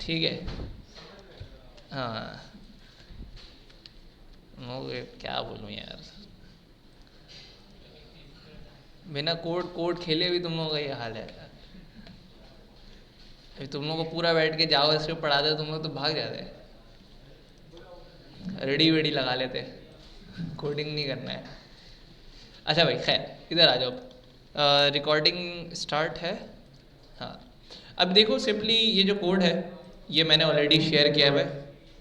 ठीक है। हाँ, क्या बोलूँ यार, बिना कोड कोड खेले भी तुम लोगों का ये हाल है। अभी तुम लोगों को पूरा बैठ के जावा स्क्रिप्ट पढ़ा दे तुम लोग तो भाग जाते, रेडी वेडी लगा लेते, कोडिंग नहीं करना है। अच्छा भाई खैर, इधर आ जाओ, रिकॉर्डिंग स्टार्ट है। हाँ, अब देखो सिंपली ये जो कोड है ये मैंने ऑलरेडी शेयर किया हुआ है,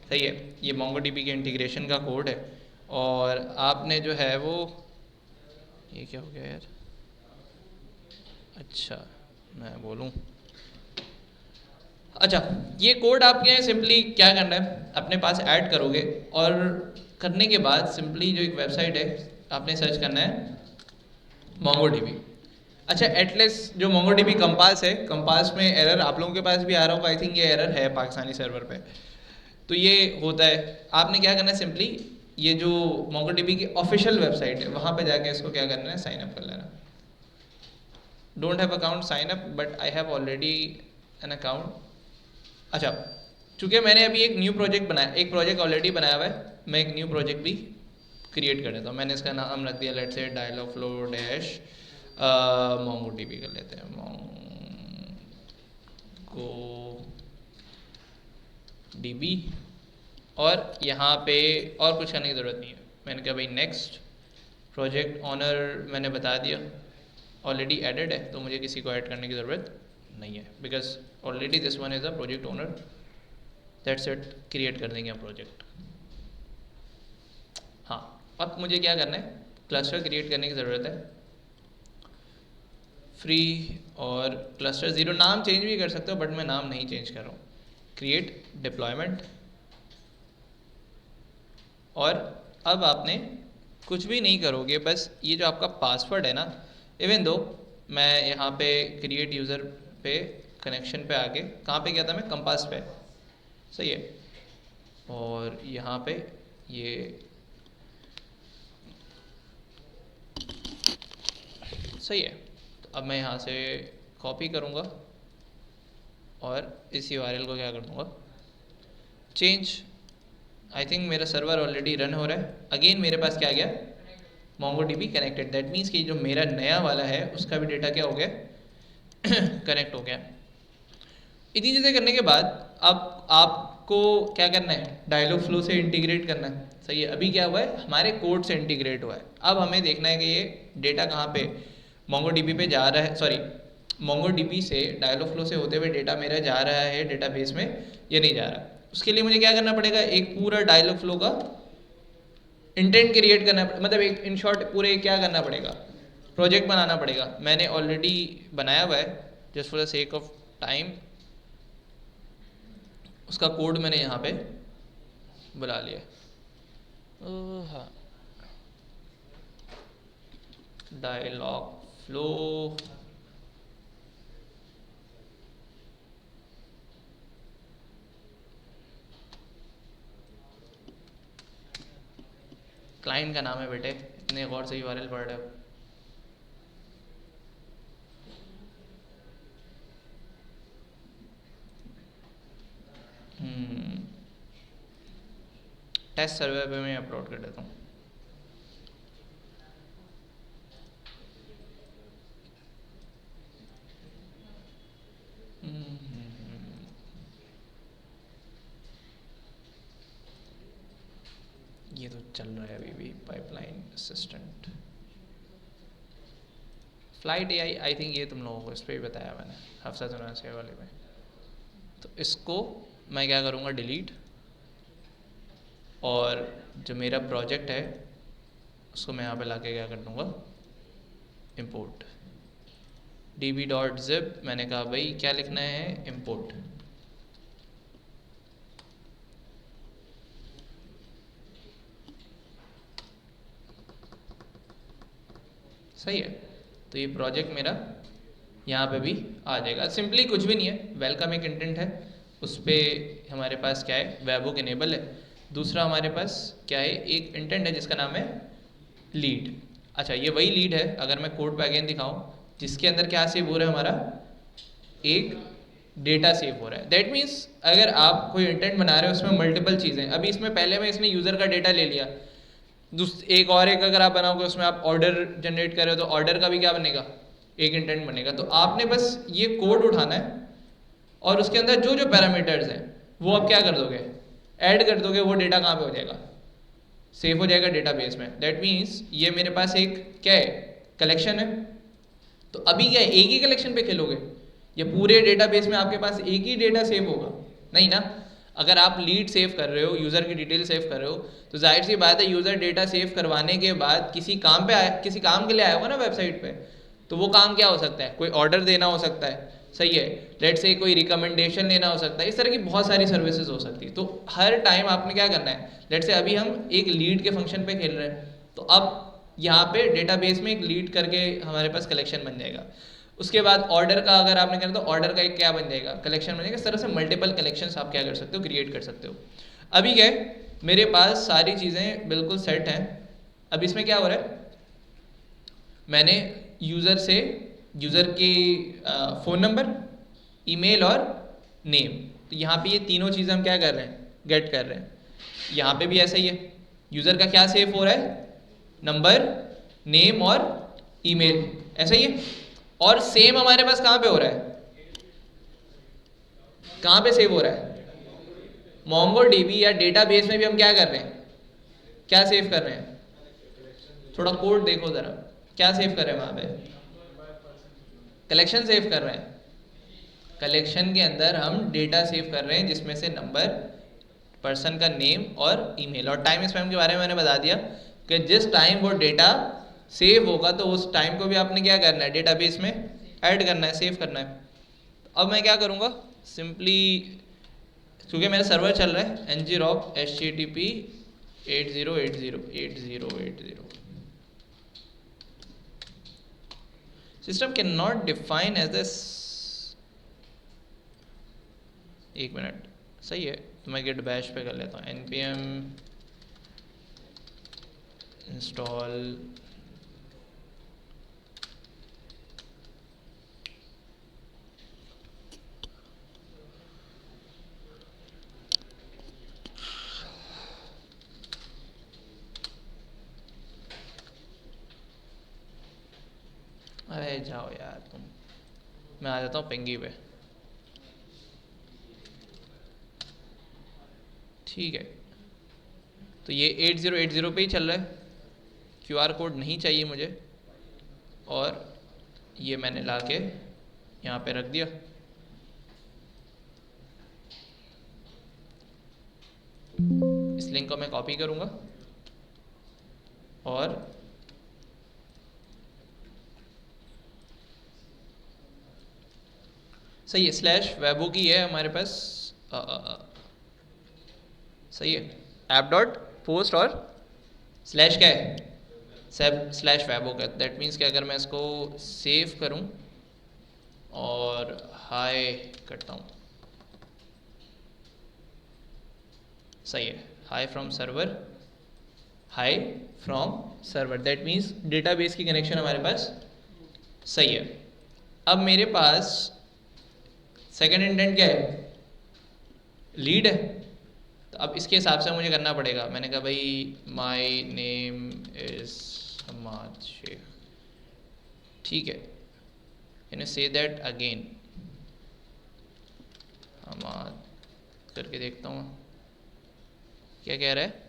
सही है। ये मोंगोडीबी के इंटीग्रेशन का कोड है, और आपने जो है वो, ये क्या हो गया यार, अच्छा मैं बोलूँ, अच्छा ये कोड आपके सिंपली क्या करना है, अपने पास ऐड करोगे, और करने के बाद सिंपली जो एक वेबसाइट है आपने सर्च करना है मोंगोडीबी। अच्छा एटलेस जो मोंगोडीबी कंपास है, कंपास में एरर आप लोगों के पास भी आ रहा होगा, आई थिंक ये एरर है पाकिस्तानी सर्वर पे, तो ये होता है। आपने क्या करना है, सिंपली ये जो मोंगोडीबी की ऑफिशियल वेबसाइट है वहाँ पे जाके इसको क्या करना है, साइन अप कर लेना। Don't have account sign up, but I have already an account. अच्छा, चूँकि मैंने अभी एक न्यू प्रोजेक्ट बनाया, एक प्रोजेक्ट ऑलरेडी बनाया हुआ है, मैं एक न्यू प्रोजेक्ट भी क्रिएट कर देता हूँ। मैंने इसका नाम रख दिया let's say डायलॉगफ्लो dash Mongo dB कर लेते हैं, मोंगो डीबी, और यहाँ पे और कुछ करने की ज़रूरत नहीं है। मैंने कहा भाई नेक्स्ट, प्रोजेक्ट ऑनर मैंने बता दिया, ऑलरेडी एडेड है तो मुझे किसी को ऐड करने की ज़रूरत नहीं है, because already this one is a project owner, that's it, create कर देंगे प्रोजेक्ट। हाँ, अब मुझे क्या करना है, क्लस्टर क्रिएट करने की ज़रूरत है, फ्री और क्लस्टर ज़ीरो, नाम चेंज भी कर सकते हो बट मैं नाम नहीं चेंज कर रहा हूँ। क्रिएट डिप्लॉयमेंट, और अब आपने कुछ भी नहीं करोगे, बस ये जो आपका पासवर्ड है ना, इवन दो मैं यहाँ पे क्रिएट यूज़र पे कनेक्शन पे आके कहाँ पे गया था मैं, कंपास पे, सही है, और यहाँ पे ये सही है। तो अब मैं यहाँ से कॉपी करूँगा और इस यूआरएल को क्या कर दूँगा, चेंज। आई थिंक मेरा सर्वर ऑलरेडी रन हो रहा है, अगेन मेरे पास क्या आ गया, मोंगोडीबी कनेक्टेड, दैट मीन्स कि जो मेरा नया वाला है उसका भी डेटा क्या हो गया, कनेक्ट हो गया। इतनी चीज़ें करने के बाद अब आपको क्या करना है, डायलॉग फ्लो से इंटीग्रेट करना है, सही है। अभी क्या हुआ है, हमारे कोड से इंटीग्रेट हुआ है, अब हमें देखना है कि ये डेटा कहाँ पे मोंगोडीबी पे जा रहा है, सॉरी मोंगोडीबी से डायलॉग फ्लो से होते हुए डेटा मेरा जा रहा है डेटाबेस में या नहीं जा रहा। उसके लिए मुझे क्या करना पड़ेगा, एक पूरा डायलॉग फ्लो का इंटेंट क्रिएट करना, मतलब एक इन शॉर्ट पूरे क्या करना पड़ेगा, प्रोजेक्ट बनाना पड़ेगा। मैंने ऑलरेडी बनाया हुआ है, just for the sake of time उसका कोड मैंने यहाँ पे बुला लिया। हाँ, डायलॉग फ्लो क्लाइंट का नाम है बेटे, इतने गौर से यूआरएल पढ़ रहे हो। टेस्ट सर्वर पे मैं अपलोड कर देता हूँ। ये तो चल रहा है अभी भी, pipeline assistant flight AI, I think ये तुम लोगों को इस पर भी बताया मैंने हफ्सा से वाले में। तो इसको मैं क्या करूँगा, डिलीट, और जो मेरा प्रोजेक्ट है उसको मैं यहाँ पे लाके क्या कर दूँगा, इम्पोर्ट db.zip। मैंने कहा भाई क्या लिखना है, इम्पोर्ट। सही है, तो ये प्रोजेक्ट मेरा यहाँ पे भी आ जाएगा। सिंपली कुछ भी नहीं है, वेलकम एक इंटेंट है, उस पर हमारे पास क्या है, वेबहुक इनेबल है। दूसरा हमारे पास क्या है, एक इंटेंट है जिसका नाम है लीड। अच्छा ये वही लीड है, अगर मैं कोड पे अगेन दिखाऊं, जिसके अंदर क्या सेव हो रहा है हमारा, एक डेटा सेव हो रहा है। दैट मीन्स अगर आप कोई इंटेंट बना रहे हो उसमें मल्टीपल चीज़ें, अभी इसमें पहले में इसने यूज़र का डेटा ले लिया, एक अगर आप बनाओगे उसमें आप ऑर्डर जनरेट कर रहे हो तो ऑर्डर का भी क्या बनेगा, एक इंटेंट बनेगा। तो आपने बस ये कोड उठाना है और उसके अंदर जो जो पैरामीटर्स हैं वो आप क्या कर दोगे, ऐड कर दोगे। वो डेटा कहाँ पे हो जाएगा, सेव हो जाएगा डेटाबेस में। दैट मीन्स ये मेरे पास एक क्या है, कलेक्शन है। तो अभी क्या है, एक ही कलेक्शन पे खेलोगे, ये पूरे डेटाबेस में आपके पास एक ही डेटा सेव होगा, नहीं ना। अगर आप लीड सेव कर रहे हो, यूज़र की डिटेल सेव कर रहे हो, तो जाहिर सी बात है यूज़र डेटा सेव करवाने के बाद किसी काम पे आया, किसी काम के लिए आया होगा ना वेबसाइट पे। तो वो काम क्या हो सकता है, कोई ऑर्डर देना हो सकता है, सही है, लेट से कोई रिकमेंडेशन लेना हो सकता है, इस तरह की बहुत सारी सर्विसेज हो सकती है। तो हर टाइम आपने क्या करना है, लेट से अभी हम एक लीड के फंक्शन पे खेल रहे हैं, तो अब यहाँ पे डेटाबेस में एक लीड करके हमारे पास कलेक्शन बन जाएगा। उसके बाद ऑर्डर का अगर आपने करना तो ऑर्डर का एक क्या बन जाएगा, कलेक्शन बन जाएगा। इस तरह से मल्टीपल कलेक्शंस आप क्या कर सकते हो, क्रिएट कर सकते हो। अभी क्या है, मेरे पास सारी चीज़ें बिल्कुल सेट हैं। अब इसमें क्या हो रहा है, मैंने यूज़र से यूज़र की फ़ोन नंबर, ईमेल और नेम, तो यहाँ पे ये तीनों चीज़ें हम क्या कर रहे हैं, गेट कर रहे हैं। यहाँ पे भी ऐसा ही है, यूज़र का क्या सेव हो रहा है, नंबर, नेम और ईमेल, ऐसा ही है। और सेम हमारे पास कहाँ पे हो रहा है, कहाँ पे सेव हो रहा है, मोंगोडीबी या डेटाबेस में भी हम क्या कर रहे हैं, क्या सेव कर रहे हैं, थोड़ा कोड देखो ज़रा, क्या सेव कर रहे हैं वहाँ पे, कलेक्शन सेव कर रहे हैं। कलेक्शन के अंदर हम डेटा सेव कर रहे हैं जिसमें से नंबर, पर्सन का नेम और ईमेल। और टाइम स्पैम के बारे में मैंने बता दिया कि जिस टाइम वो डेटा सेव होगा तो उस टाइम को भी आपने क्या करना है, डेटाबेस में ऐड करना है, सेव करना है। अब मैं क्या करूँगा, सिंपली क्योंकि मेरा सर्वर चल रहा है ngrok http 8080 system cannot define as this. एक मिनट, सही है, तो मैं गिट बैश पे कर लेता हूँ, npm इंस्टॉल अरे जाओ यार तुम, मैं आ जाता हूँ पेंगी पे। ठीक है, तो ये 8080 पे ही चल रहा है, QR कोड नहीं चाहिए मुझे, और ये मैंने ला के यहाँ पे रख दिया। इस लिंक को मैं कॉपी करूँगा और सही है, स्लैश वेबो की है हमारे पास, सही है, ऐप डॉट पोस्ट और स्लैश क्या है, स्लैश वेबो का। दैट मीन्स कि अगर मैं इसको सेव करूं और हाई करता हूं, सही है, high from server, high from server, that means database की कनेक्शन हमारे पास सही है। अब मेरे पास सेकंड इंटेंट क्या है, लीड है। तो अब इसके हिसाब से मुझे करना पड़ेगा, मैंने कहा भाई my name is Hamad Sheikh, ठीक है, can you say that again, Hamad करके देखता हूँ क्या कह रहा है।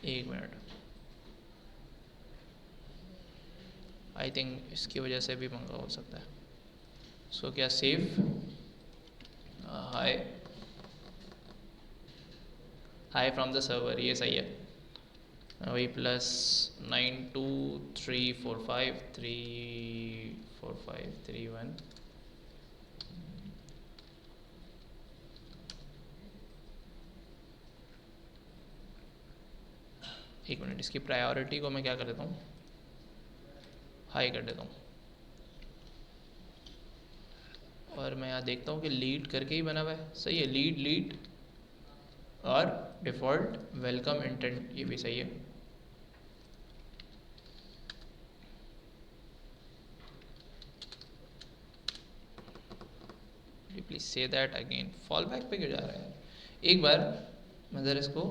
एक मिनट, आई थिंक इसकी वजह से भी मंगा हो सकता है। सो क्या save, hi hi from the server, ये सही है, वही +9234534531। एक मिनट, इसकी प्रायोरिटी को मैं क्या कर देता हूँ, हाई कर देता हूँ, और मैं यहाँ देखता हूँ कि लीड करके ही बना हुआ है, सही है, लीड लीड और डिफ़ॉल्ट वेलकम इंटेंट, ये भी सही है। प्लीज से दैट अगेन, फॉल बैक पे क्यों जा रहा है? एक बार मैं ज़रा इसको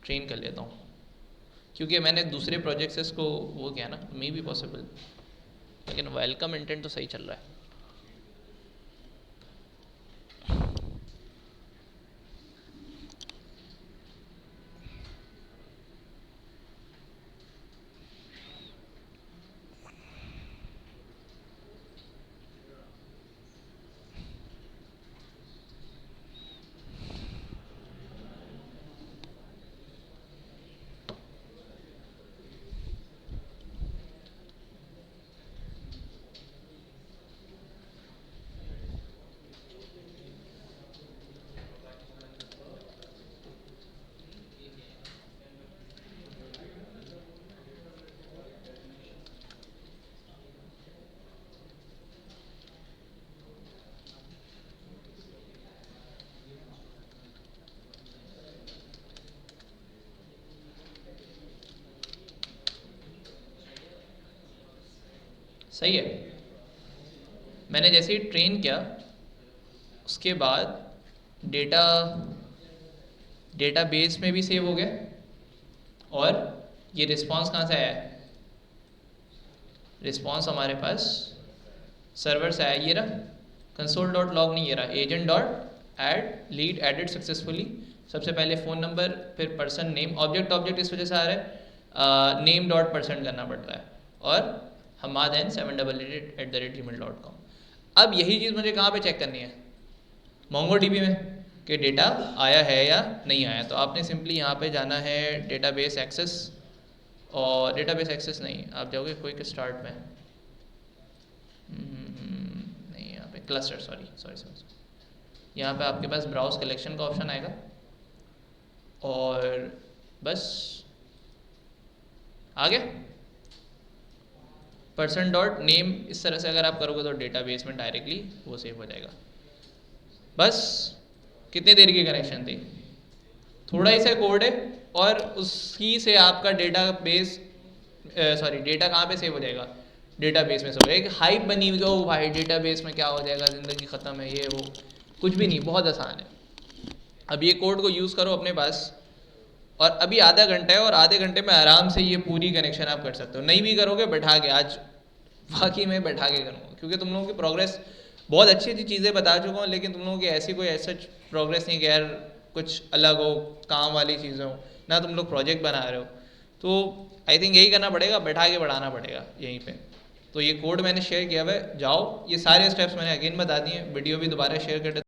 ट्रेन कर लेता हूँ, क्योंकि मैंने दूसरे प्रोजेक्ट से इसको वो किया ना, मे बी पॉसिबल, लेकिन वेलकम इंटेंट तो सही चल रहा है। सही है। मैंने जैसे ही ट्रेन किया उसके बाद डेटाबेस में भी सेव हो गया, और ये रिस्पांस कहाँ से आया है? रिस्पांस हमारे पास सर्वर से आया, ये रहा console.log, नहीं ये रहा agent.add लीड एडेड सक्सेसफुली। सबसे पहले फ़ोन नंबर, फिर पर्सन नेम, ऑब्जेक्ट इस वजह से आ रहा है नेम डॉट पर्सन करना पड़ता है, और हमादैन 788@gmail.com। अब यही चीज़ मुझे कहाँ पे चेक करनी है? MongoDB में, कि डेटा आया है या नहीं आया। तो आपने सिंपली यहाँ पे जाना है डेटाबेस एक्सेस, और डेटाबेस एक्सेस नहीं, आप जाओगे क्विक स्टार्ट में, नहीं यहाँ पे क्लस्टर, सॉरी, यहाँ पे आपके पास ब्राउज कलेक्शन का ऑप्शन आएगा, और बस आ गया पर्सन डॉट नेम। इस तरह से अगर आप करोगे तो डेटाबेस में डायरेक्टली वो सेव हो जाएगा। बस कितने देर की कनेक्शन थी, थोड़ा ही सा कोड है, और उसी से आपका डेटाबेस डेटा कहाँ पे सेव हो जाएगा? डेटाबेस में सेव हो जाएगा। एक हाइप बनी हुई हो भाई डेटाबेस में क्या हो जाएगा, ज़िंदगी ख़त्म है, ये वो, कुछ भी नहीं, बहुत आसान है। अब ये कोड को यूज़ करो अपने पास, और अभी आधा घंटा है, और आधे घंटे में आराम से ये पूरी कनेक्शन आप कर सकते हो। नहीं भी करोगे बैठा के, आज बाकी मैं बैठा के करूँगा, क्योंकि तुम लोगों की प्रोग्रेस, बहुत अच्छी अच्छी चीज़ें बता चुका हूँ, लेकिन तुम लोगों की ऐसी कोई ऐसा प्रोग्रेस नहीं कि यार कुछ अलग हो, काम वाली चीज़ें हो ना, तुम लोग प्रोजेक्ट बना रहे हो। तो आई थिंक यही करना पड़ेगा, बैठा के बढ़ाना पड़ेगा यहीं पे। तो ये कोड मैंने शेयर किया हुआ है, जाओ, ये सारे स्टेप्स मैंने अगेन बता दिए, वीडियो भी दोबारा शेयर कर देता